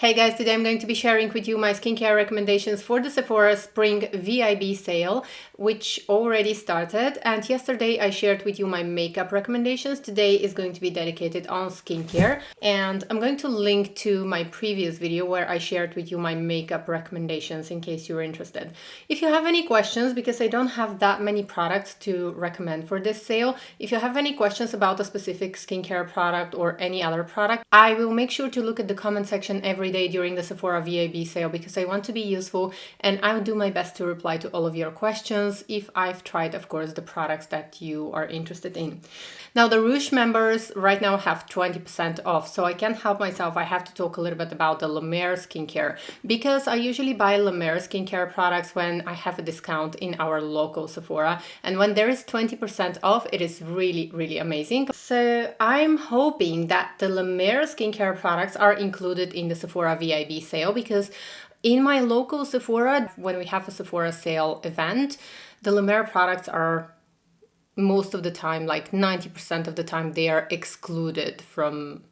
Hey guys, today I'm going to be sharing with you my skincare recommendations for the Sephora Spring VIB sale, which already started. And yesterday I shared with you my makeup recommendations. Today is going to be dedicated on skincare. And I'm going to link to my previous video where I shared with you my makeup recommendations in case you're interested. If you have any questions, because I don't have that many products to recommend for this sale, if you have any questions about a specific skincare product or any other product, I will make sure to look at the comment section every day during the Sephora VIB sale because I want to be useful and I will do my best to reply to all of your questions if I've tried, of course, the products that you are interested in. Now, the Rouge members right now have 20% off, so I can't help myself. I have to talk a little bit about the La Mer skincare because I usually buy La Mer skincare products when I have a discount in our local Sephora, and when there is 20% off, it is really, really amazing. So I'm hoping that the La Mer skincare products are included in the Sephora VIB sale because in my local Sephora, when we have a Sephora sale event, the La Mer products are most of the time, like 90% of the time, they are excluded from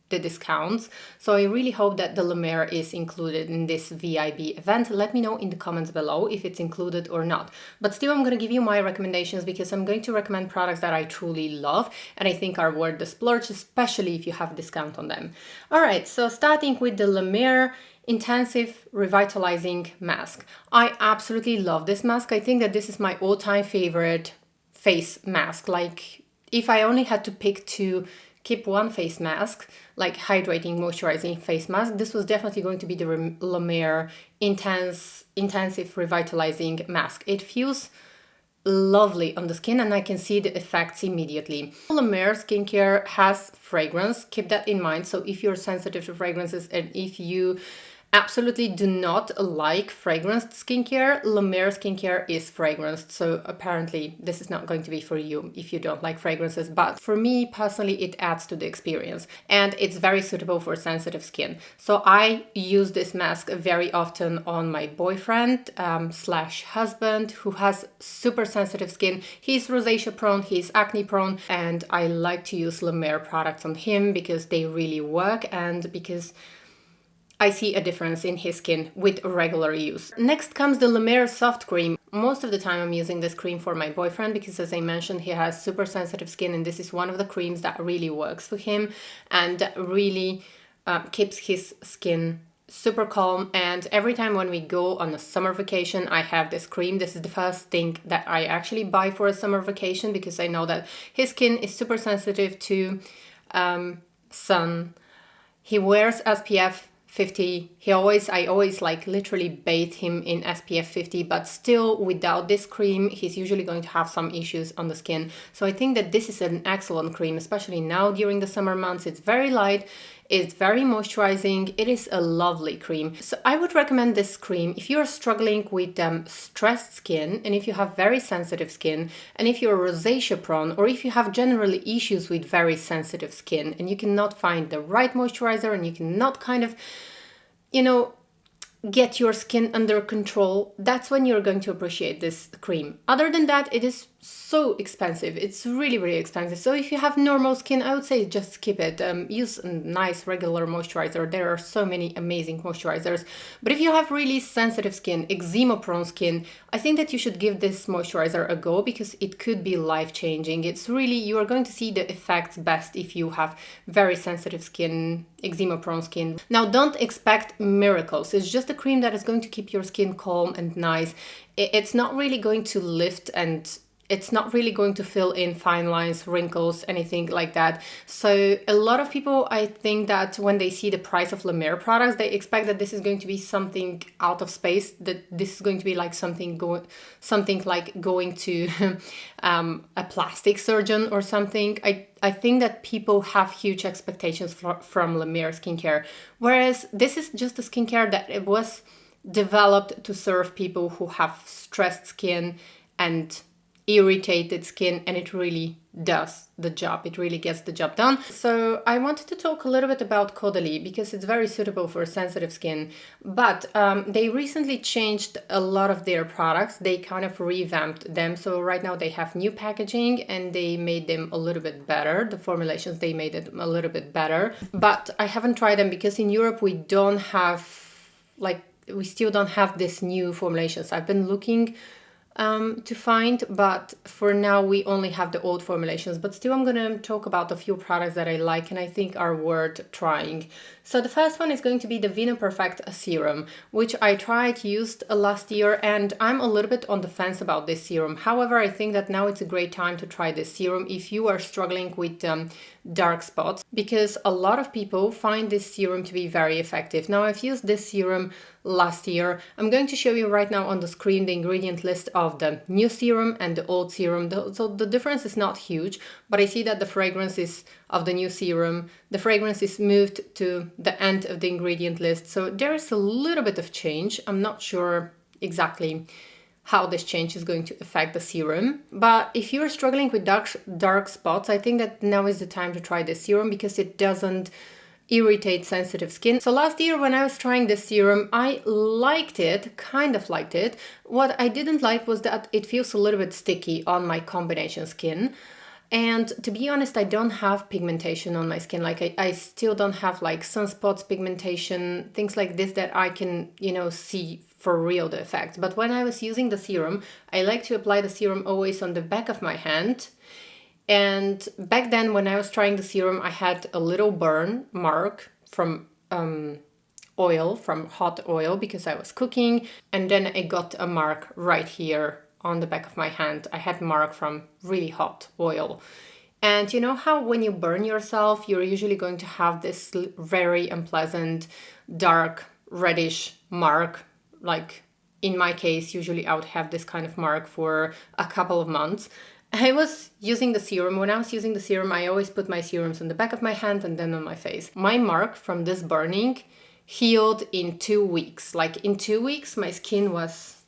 the discounts. So I really hope that the La Mer is included in this VIB event. Let me know in the comments below if it's included or not. But still, I'm going to give you my recommendations because I'm going to recommend products that I truly love and I think are worth the splurge, especially if you have a discount on them. All right, so starting with the La Mer Intensive Revitalizing Mask. I absolutely love this mask. I think that this is my all-time favorite face mask. Like, if I only had to pick to keep one face mask, like hydrating, moisturizing face mask, this was definitely going to be the La Mer Intensive Revitalizing Mask. It feels lovely on the skin and I can see the effects immediately. La Mer skincare has fragrance, keep that in mind. So if you're sensitive to fragrances and if you absolutely do not like fragranced skincare, La Mer skincare is fragranced. So apparently this is not going to be for you if you don't like fragrances. But for me personally, it adds to the experience and it's very suitable for sensitive skin. So I use this mask very often on my boyfriend slash husband who has super sensitive skin. He's rosacea prone, he's acne prone, and I like to use La Mer products on him because they really work and because I see a difference in his skin with regular use. Next comes the La Mer Soft Cream. Most of the time I'm using this cream for my boyfriend because, as I mentioned, he has super sensitive skin and this is one of the creams that really works for him and really keeps his skin super calm. And every time when we go on a summer vacation, I have this cream. This is the first thing that I actually buy for a summer vacation because I know that his skin is super sensitive to sun. He wears SPF 50. I always like literally bathe him in SPF 50, but still without this cream, he's usually going to have some issues on the skin. So I think that this is an excellent cream, especially now during the summer months. It's very light, it's very moisturizing, it is a lovely cream. So I would recommend this cream if you're struggling with stressed skin and if you have very sensitive skin and if you're rosacea prone or if you have generally issues with very sensitive skin and you cannot find the right moisturizer and you cannot kind of, get your skin under control, that's when you're going to appreciate this cream. Other than that, it is so expensive. It's really, really expensive. So if you have normal skin, I would say just skip it. Use a nice regular moisturizer. There are so many amazing moisturizers. But if you have really sensitive skin, eczema prone skin, I think that you should give this moisturizer a go because it could be life-changing. It's really, you are going to see the effects best if you have very sensitive skin, eczema prone skin. Now, don't expect miracles. It's just a cream that is going to keep your skin calm and nice. It's not really going to lift and it's not really going to fill in fine lines, wrinkles, anything like that. So a lot of people, I think that when they see the price of La Mer products, they expect that this is going to be something out of space, that this is going to be like something like going to a plastic surgeon or something. I think that people have huge expectations from La Mer skincare, whereas this is just a skincare that it was developed to serve people who have stressed skin and irritated skin, and it really does the job. It really gets the job done. So I wanted to talk a little bit about CAUDALIE because it's very suitable for sensitive skin, but they recently changed a lot of their products. They kind of revamped them. So right now they have new packaging and they made them a little bit better. The formulations, they made it a little bit better, but I haven't tried them because in Europe we don't have, like, we still don't have this new formulations. I've been looking to find, but for now we only have the old formulations. But still, I'm going to talk about a few products that I like and I think are worth trying. So the first one is going to be the Vino Perfect serum, which I tried, used last year, and I'm a little bit on the fence about this serum. However, I think that now it's a great time to try this serum if you are struggling with dark spots, because a lot of people find this serum to be very effective. Now, I've used this serum last year. I'm going to show you right now on the screen the ingredient list of the new serum and the old serum. So the difference is not huge, but I see that the fragrance is of the new serum. The fragrance is moved to the end of the ingredient list. So there is a little bit of change. I'm not sure exactly how this change is going to affect the serum. But if you're struggling with dark spots, I think that now is the time to try this serum because it doesn't irritate sensitive skin. So last year when I was trying this serum, I liked it, kind of liked it. What I didn't like was that it feels a little bit sticky on my combination skin. And to be honest, I don't have pigmentation on my skin. Like I still don't have like sunspots, pigmentation, things like this that I can, see for real the effect. But when I was using the serum, I like to apply the serum always on the back of my hand. And back then when I was trying the serum, I had a little burn mark from oil, from hot oil, because I was cooking. And then I got a mark right here on the back of my hand. I had mark from really hot oil. And you know how when you burn yourself, you're usually going to have this very unpleasant, dark, reddish mark. Like in my case, usually I would have this kind of mark for a couple of months. I was using the serum. When I was using the serum, I always put my serums on the back of my hand and then on my face. My mark from this burning healed in 2 weeks. Like in 2 weeks, my skin was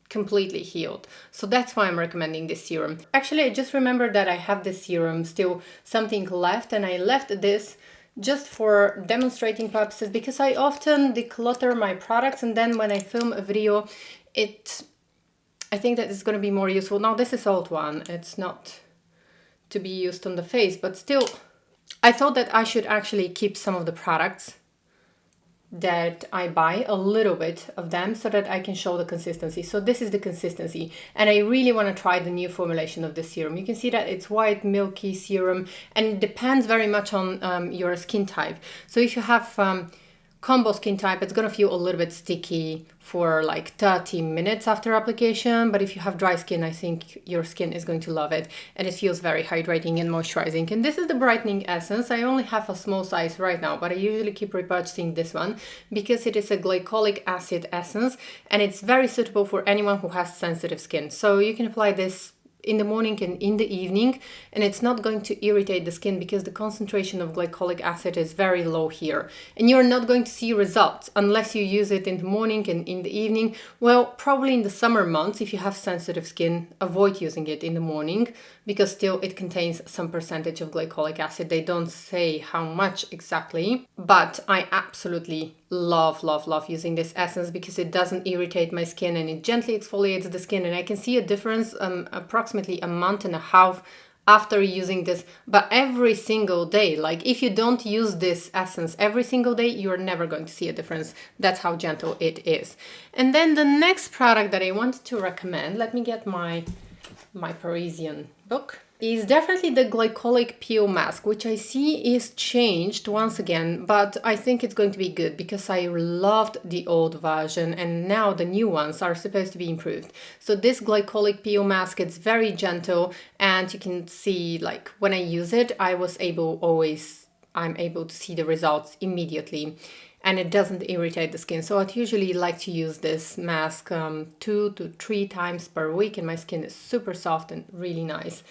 completely healed. So that's why I'm recommending this serum. Actually, I just remembered that I have this serum still something left, and I left this just for demonstrating purposes because I often declutter my products, and then when I film a video, I think that it's going to be more useful. Now this is old one. It's not to be used on the face, but still I thought that I should actually keep some of the products that I buy, a little bit of them, so that I can show the consistency. So this is the consistency, and I really want to try the new formulation of the serum. You can see that it's white milky serum, and it depends very much on your skin type. So if you have combo skin type, it's gonna feel a little bit sticky for like 30 minutes after application, but if you have dry skin, I think your skin is going to love it, and it feels very hydrating and moisturizing. And this is the brightening essence. I only have a small size right now, but I usually keep repurchasing this one because it is a glycolic acid essence, and it's very suitable for anyone who has sensitive skin. So you can apply this in the morning and in the evening, and it's not going to irritate the skin because the concentration of glycolic acid is very low here, and you're not going to see results unless you use it in the morning and in the evening. Well, probably in the summer months, if you have sensitive skin, avoid using it in the morning because still it contains some percentage of glycolic acid. They don't say how much exactly, but I absolutely love using this essence because it doesn't irritate my skin and it gently exfoliates the skin, and I can see a difference approximately a month and a half after using this, but every single day. Like if you don't use this essence every single day, you're never going to see a difference. That's how gentle it is. And then the next product that I wanted to recommend, let me get my Parisian book, is definitely the glycolic peel mask, which I see is changed once again, but I think it's going to be good because I loved the old version and now the new ones are supposed to be improved. So this glycolic peel mask, it's very gentle, and you can see like when I use it, I'm able to see the results immediately, and it doesn't irritate the skin. So I'd usually like to use this mask 2 to 3 times per week, and my skin is super soft and really nice.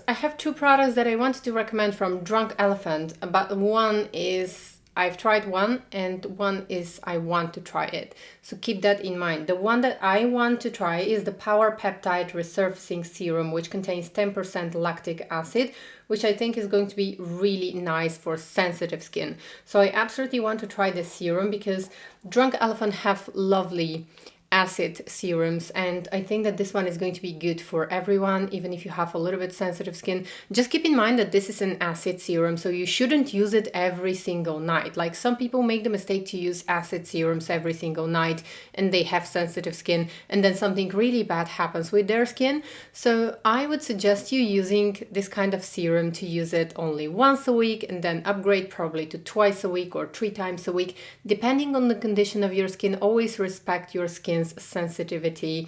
I have 2 products that I wanted to recommend from Drunk Elephant, but one is I've tried one, and one is I want to try it. So keep that in mind. The one that I want to try is the Power Peptide Resurfacing Serum, which contains 10% lactic acid, which I think is going to be really nice for sensitive skin. So I absolutely want to try this serum because Drunk Elephant have lovely acid serums, and I think that this one is going to be good for everyone, even if you have a little bit sensitive skin. Just keep in mind that this is an acid serum, so you shouldn't use it every single night. Like, some people make the mistake to use acid serums every single night and they have sensitive skin, and then something really bad happens with their skin. So I would suggest you using this kind of serum to use it only once a week, and then upgrade probably to twice a week or 3 times a week, depending on the condition of your skin. Always respect your skin's sensitivity,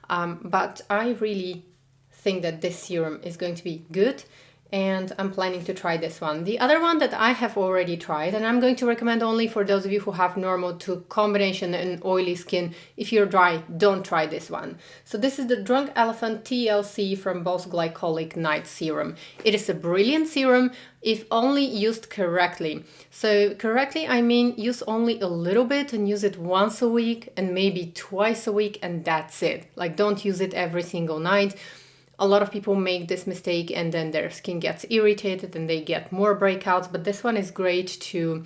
but I really think that this serum is going to be good, and I'm planning to try this one. The other one that I have already tried, and I'm going to recommend only for those of you who have normal to combination and oily skin. If you're dry, don't try this one. So this is the Drunk Elephant TLC from Boss Glycolic Night Serum. It is a brilliant serum if only used correctly. So correctly, I mean use only a little bit and use it once a week and maybe twice a week, and that's it. Like, don't use it every single night. A lot of people make this mistake and then their skin gets irritated and they get more breakouts, but this one is great to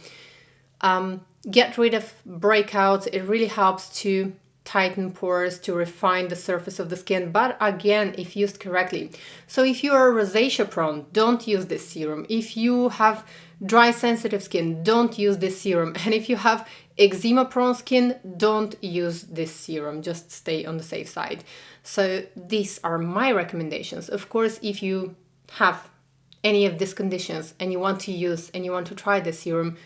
get rid of breakouts. It really helps to tighten pores, to refine the surface of the skin, but again, if used correctly. So if you are rosacea prone, don't use this serum. If you have dry sensitive skin, don't use this serum. And if you have eczema prone skin, don't use this serum. Just stay on the safe side. So these are my recommendations. Of course, if you have any of these conditions and you want to use and you want to try this serum,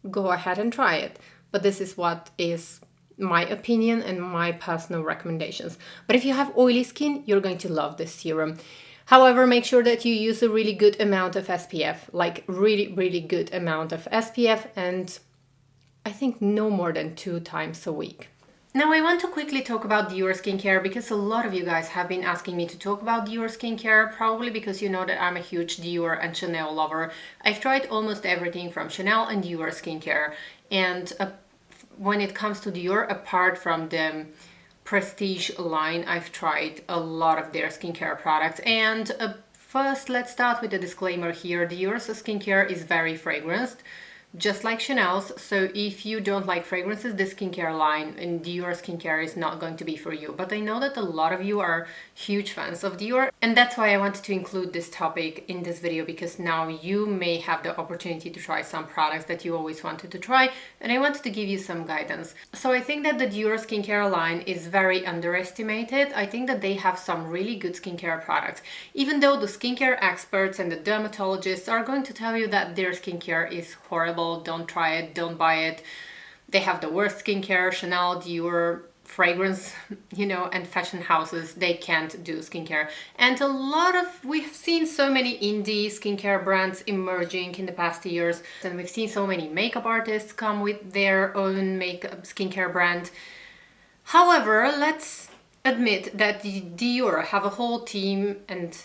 go ahead and try it. But this is what is my opinion and my personal recommendations. But if you have oily skin, you're going to love this serum. However, make sure that you use a really good amount of SPF, like really good amount of SPF, and I think no more than 2 times a week. Now I want to quickly talk about Dior skincare, because a lot of you guys have been asking me to talk about Dior skincare, probably because you know that I'm a huge Dior and Chanel lover. I've tried almost everything from Chanel and Dior skincare, and when it comes to Dior, apart from the Prestige line, I've tried a lot of their skincare products. And first, let's start with a disclaimer here. Dior's skincare is very fragranced, just like Chanel's. So if you don't like fragrances, the skincare line in Dior skincare is not going to be for you. But I know that a lot of you are huge fans of Dior, and that's why I wanted to include this topic in this video, because now you may have the opportunity to try some products that you always wanted to try, and I wanted to give you some guidance. So I think that the Dior skincare line is very underestimated. I think that they have some really good skincare products, even though the skincare experts and the dermatologists are going to tell you that their skincare is horrible. Don't try it, don't buy it. They have the worst skincare. Chanel, Dior, fragrance, and fashion houses, they can't do skincare. And we've seen so many indie skincare brands emerging in the past years, and we've seen so many makeup artists come with their own makeup skincare brand. However, let's admit that Dior have a whole team, and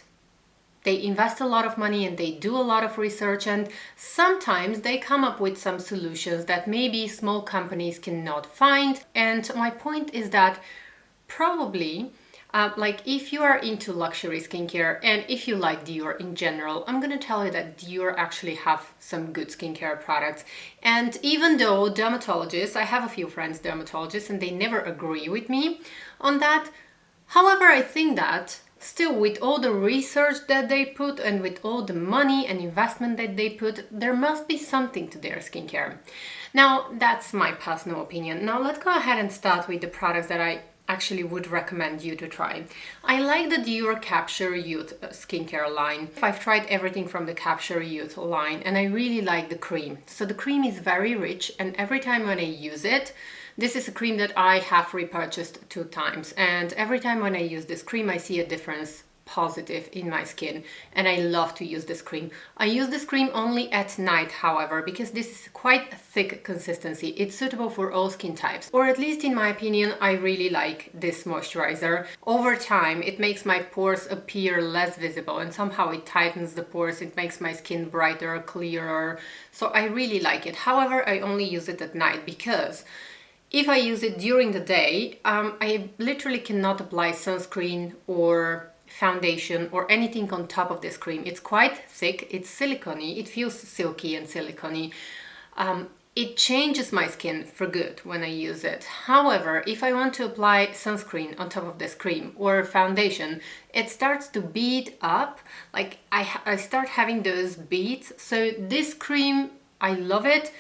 they invest a lot of money and they do a lot of research, and sometimes they come up with some solutions that maybe small companies cannot find. And my point is that probably, if you are into luxury skincare and if you like Dior in general, I'm gonna tell you that Dior actually have some good skincare products. And even though dermatologists, I have a few friends dermatologists, and they never agree with me on that. However, I think that still, with all the research that they put and with all the money and investment that they put, there must be something to their skincare. Now, that's my personal opinion. Now, let's go ahead and start with the products that I actually would recommend you to try. I like the Dior Capture Youth skincare line. I've tried everything from the Capture Youth line, and I really like the cream. So the cream is very rich, and every time when I use it, this is a cream that I have repurchased 2 times, and every time when I use this cream, I see a difference positive in my skin, and I love to use this cream. I use this cream only at night, however, because this is quite thick consistency. It's suitable for all skin types, or at least in my opinion, I really like this moisturizer. Over time, it makes my pores appear less visible, and somehow it tightens the pores. It makes my skin brighter, clearer, so I really like it. However, I only use it at night because if I use it during the day, I literally cannot apply sunscreen or foundation or anything on top of this cream. It's quite thick, it's silicone-y, it feels silky and silicone-y. It changes my skin for good when I use it. However, if I want to apply sunscreen on top of this cream or foundation, it starts to bead up. Like I start having those beads. So this cream, I love it,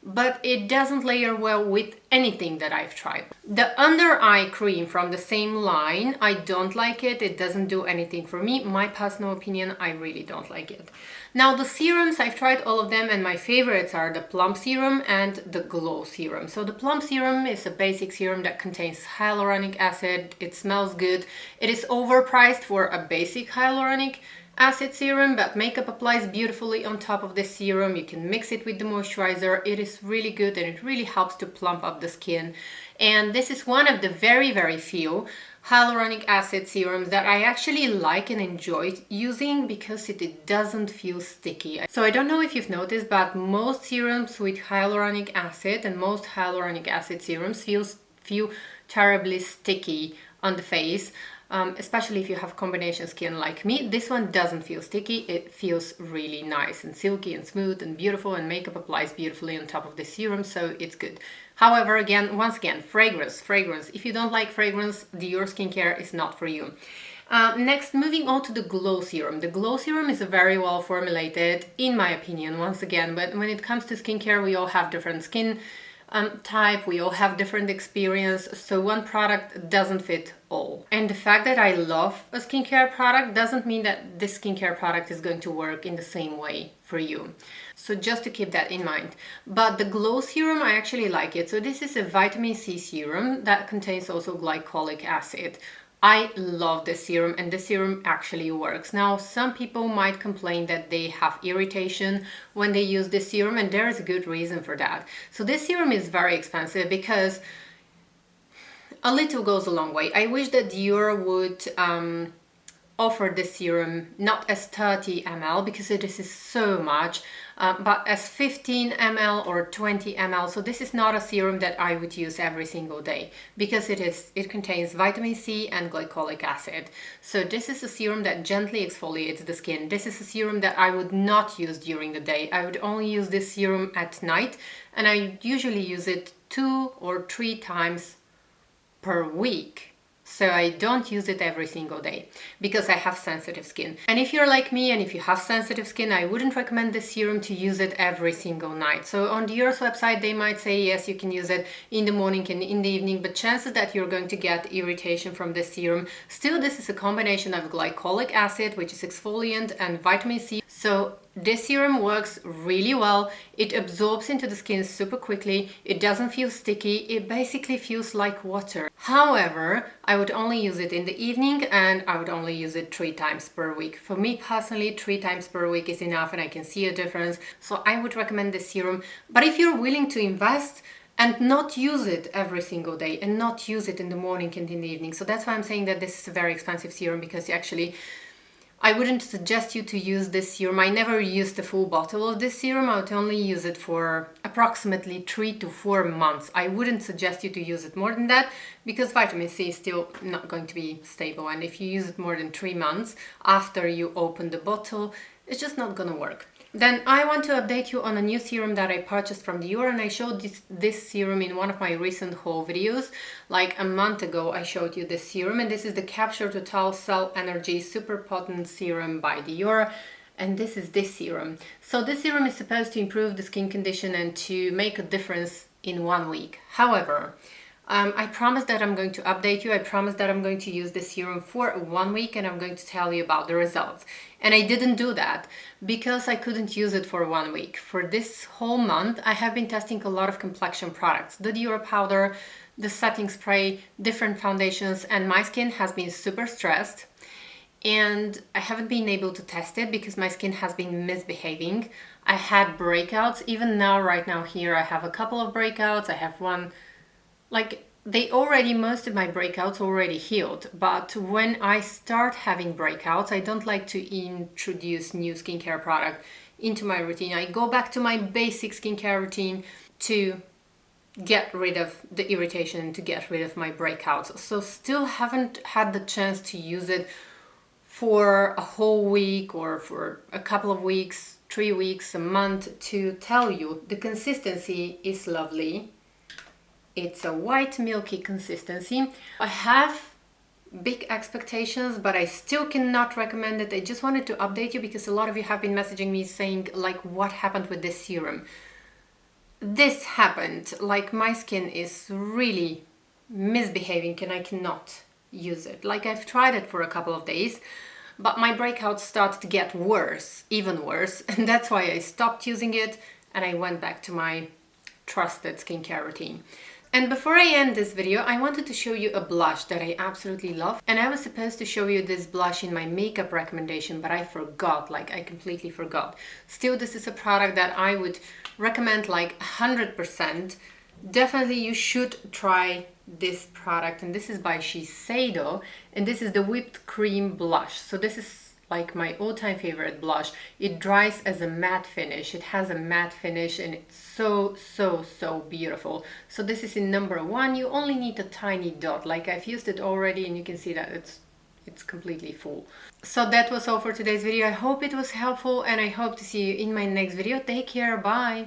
but it doesn't layer well with anything that I've tried. The under eye cream from the same line, I don't like it. It doesn't do anything for me. My personal opinion, I really don't like it. Now the serums, I've tried all of them, and my favorites are the Plump Serum and the Glow Serum. So the Plump Serum is a basic serum that contains hyaluronic acid. It smells good. It is overpriced for a basic hyaluronic acid serum, but makeup applies beautifully on top of this serum. You can mix it with the moisturizer. It is really good, and it really helps to plump up the skin. And this is one of the very few hyaluronic acid serums that I actually like and enjoy using because it doesn't feel sticky. So I don't know if you've noticed, but most serums with hyaluronic acid and most hyaluronic acid serums feel terribly sticky on the face. Especially if you have combination skin like me. This one doesn't feel sticky. It feels really nice and silky and smooth and beautiful, and makeup applies beautifully on top of the serum, so it's good. However, once again, fragrance. If you don't like fragrance, DIOR skincare is not for you. Next, moving on to the Glow Serum. The Glow Serum is a very well formulated, in my opinion, once again, but when it comes to skincare, we all have different skin type, we all have different experience, so one product doesn't fit all. And the fact that I love a skincare product doesn't mean that this skincare product is going to work in the same way for you. So just to keep that in mind. But the Glow Serum, I actually like it. So this is a vitamin C serum that contains also glycolic acid. I love this serum, and this serum actually works. Now, some people might complain that they have irritation when they use this serum, and there is a good reason for that. So this serum is very expensive because a little goes a long way. I wish that DIOR would offer this serum not as 30 ml because it is so much, but as 15 ml or 20 ml. So this is not a serum that I would use every single day because it contains vitamin C and glycolic acid. So this is a serum that gently exfoliates the skin. This is a serum that I would not use during the day. I would only use this serum at night, and I usually use it 2 or 3 times per week. So I don't use it every single day because I have sensitive skin. And if you're like me and if you have sensitive skin, I wouldn't recommend this serum to use it every single night. So on DIOR's website, they might say, yes, you can use it in the morning and in the evening, but chances that you're going to get irritation from this serum. Still, this is a combination of glycolic acid, which is exfoliant, and vitamin C. So this serum works really well. It absorbs into the skin super quickly. It doesn't feel sticky. It basically feels like water. However, I would only use it in the evening, and I would only use it 3 times per week. For me personally, 3 times per week is enough, and I can see a difference. So I would recommend this serum. But if you're willing to invest and not use it every single day and not use it in the morning and in the evening, so that's why I'm saying that this is a very expensive serum, because actually I wouldn't suggest you to use this serum. I never used the full bottle of this serum. I would only use it for approximately 3 to 4 months. I wouldn't suggest you to use it more than that because vitamin C is still not going to be stable. And if you use it more than 3 months after you open the bottle, it's just not gonna work. Then I want to update you on a new serum that I purchased from DIOR, and I showed this serum in one of my recent haul videos. Like a month ago, I showed you this serum, and this is the Capture Total Cell Energy Super Potent Serum by DIOR. And this is this serum. So this serum is supposed to improve the skin condition and to make a difference in 1 week. However, I promise that I'm going to update you. I promise that I'm going to use this serum for 1 week, and I'm going to tell you about the results. And I didn't do that because I couldn't use it for 1 week. For this whole month, I have been testing a lot of complexion products. The DIOR powder, the setting spray, different foundations, and my skin has been super stressed. and I haven't been able to test it because my skin has been misbehaving. I had breakouts. Even now, right now here, I have a couple of breakouts. I have one, like most of my breakouts already healed. But when I start having breakouts, I don't like to introduce new skincare product into my routine. I go back to my basic skincare routine to get rid of the irritation, to get rid of my breakouts. So still haven't had the chance to use it for a whole week or for a couple of weeks, 3 weeks, a month, to tell you the consistency is lovely. It's a white milky consistency. I have big expectations, but I still cannot recommend it. I just wanted to update you because a lot of you have been messaging me saying like, what happened with this serum? This happened, like my skin is really misbehaving and I cannot use it. Like I've tried it for a couple of days, but my breakouts started to get worse, even worse, and that's why I stopped using it and I went back to my trusted skincare routine. And before I end this video, I wanted to show you a blush that I absolutely love. And I was supposed to show you this blush in my makeup recommendation, but I forgot, like I completely forgot. Still, this is a product that I would recommend like 100%. Definitely you should try this product, and this is by Shiseido, and this is the whipped cream blush. So this is like my all-time favorite blush. It dries as a matte finish. It has a matte finish and it's so beautiful. So this is in number 1. You only need a tiny dot. Like I've used it already and you can see that it's completely full. So that was all for today's video. I hope it was helpful and I hope to see you in my next video. Take care. Bye.